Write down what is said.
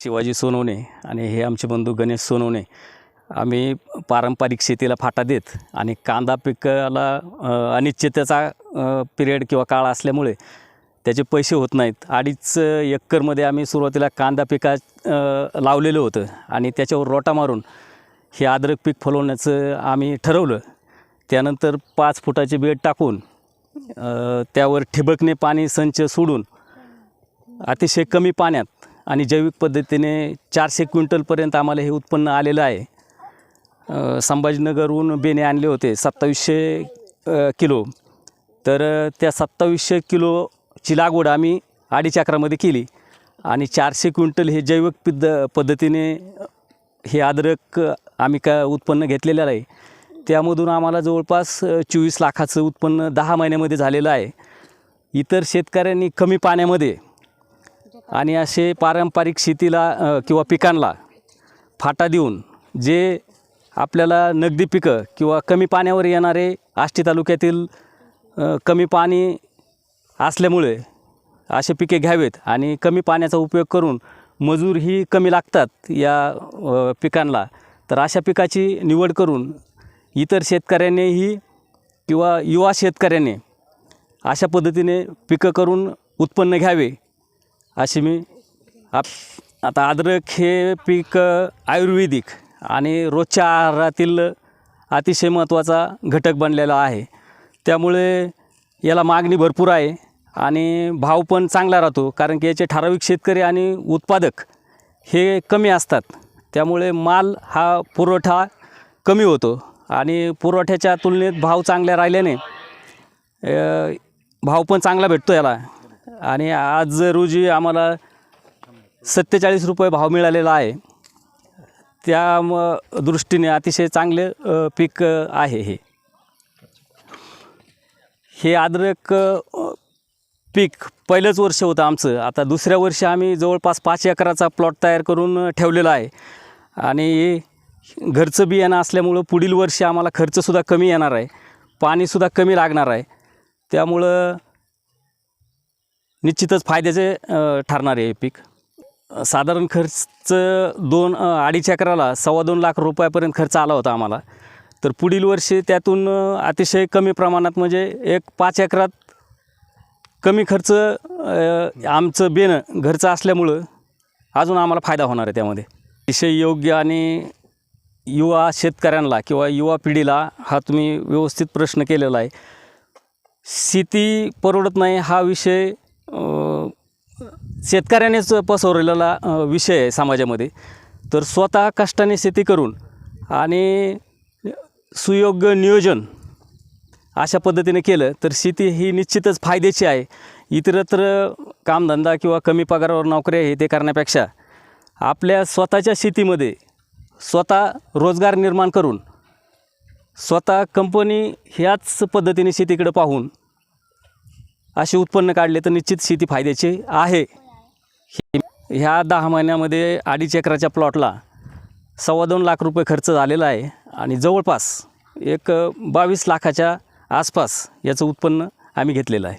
शिवाजी सोनवणे आणि हे आमचे बंधू गणेश सोनवणे. आम्ही पारंपरिक शेतीला फाटा देत आणि कांदा पिकाला अनिश्चिततेचा पिरियड किंवा काळ असल्यामुळे त्याचे पैसे होत नाहीत. 2.5 एकरमध्ये आम्ही सुरुवातीला कांदा पिका लावलेलं होतं आणि त्याच्यावर रोटा मारून हे अद्रक पीक फुलवण्याचं आम्ही ठरवलं. त्यानंतर 5 फुटाचे बेड टाकून त्यावर ठिबकने पाणी संच सोडून अतिशय कमी पाण्यात आणि जैविक पद्धतीने 400 क्विंटलपर्यंत आम्हाला हे उत्पन्न आलेलं आहे. संभाजीनगरहून बेणे आणले होते 2700 किलो. तर त्या 2700 किलोची लागवड आम्ही 2.5 एकरामध्ये केली आणि 400 क्विंटल हे जैविक पद्धतीने हे अद्रक आम्ही उत्पन्न घेतलेलं आहे. त्यामधून आम्हाला जवळपास 24 लाखाचं उत्पन्न 10 महिन्यामध्ये झालेलं आहे. इतर शेतकऱ्यांनी कमी पाण्यामध्ये आणि असे पारंपरिक शेतीला किंवा पिकांना फाटा देऊन जे आपल्याला नगदी पिकं किंवा कमी पाण्यावर येणारे आष्टी तालुक्यातील कमी पाणी असल्यामुळे असे पिके घ्यावेत आणि कमी पाण्याचा उपयोग करून मजूरही कमी लागतात या पिकांना. तर अशा पिकाची निवड करून इतर शेतकऱ्यांनीही किंवा युवा शेतकऱ्यांनी अशा पद्धतीने पिकं करून उत्पन्न घ्यावे अशी मी आता अद्रक हे पीक आयुर्वेदिक आणि रोजच्या आहारातील अतिशय महत्त्वाचा घटक बनलेला आहे. त्यामुळे याला मागणी भरपूर आहे आणि भाव पण चांगला राहतो, कारण की याचे ठराविक शेतकरी आणि उत्पादक हे कमी असतात. त्यामुळे माल हा पुरवठा कमी होतो आणि पुरवठ्याच्या तुलनेत भाव चांगल्या राहिल्याने भाव पण चांगला भेटतो याला. आणि आज रोजी आम्हाला 47 रुपये भाव मिळालेला आहे. त्या दृष्टीने अतिशय चांगले पीक आहे हे अद्रक पीक. पहिलंच वर्ष होतं आमचं. आता दुसऱ्या वर्षी आम्ही जवळपास 5 एकराचा प्लॉट तयार करून ठेवलेला आहे आणि घरचं बियाणं असल्यामुळं पुढील वर्षी आम्हाला खर्चसुद्धा कमी येणार आहे, पाणीसुद्धा कमी लागणार आहे. त्यामुळं निश्चितच फायद्याचे ठरणार आहे हे पीक. साधारण खर्च 2-2.5 एकराला 2.25 लाख रुपयापर्यंत खर्च आला होता आम्हाला. तर पुढील वर्षी त्यातून अतिशय कमी प्रमाणात म्हणजे एक 5 एकरात कमी खर्च आमचं बेणं घरचं असल्यामुळं अजून आम्हाला फायदा होणार आहे त्यामध्ये. अतिशय योग्य आणि युवा शेतकऱ्यांना किंवा युवा पिढीला हा तुम्ही व्यवस्थित प्रश्न केलेला आहे. शेती परवडत नाही हा विषय शेतकऱ्यानेच पसरवलेला विषय आहे समाजामध्ये. तर स्वतः कष्टाने शेती करून आणि सुयोग्य नियोजन अशा पद्धतीने केलं तर शेती ही निश्चितच फायद्याची आहे. इतरत्र कामधंदा किंवा कमी पगारावर नोकऱ्या हे ते करण्यापेक्षा आपल्या स्वतःच्या शेतीमध्ये स्वतः रोजगार निर्माण करून स्वतः कंपनी ह्याच पद्धतीने शेतीकडे पाहून असे उत्पन्न काढले तर निश्चित शेती फायद्याची आहे. ह्या 10 महिन्यामध्ये 2.5 एकराच्या प्लॉटला 2.25 लाख रुपये खर्च झालेला आहे आणि जवळपास एक 22 लाखाच्या आसपास याचं उत्पन्न आम्ही घेतलेलं आहे.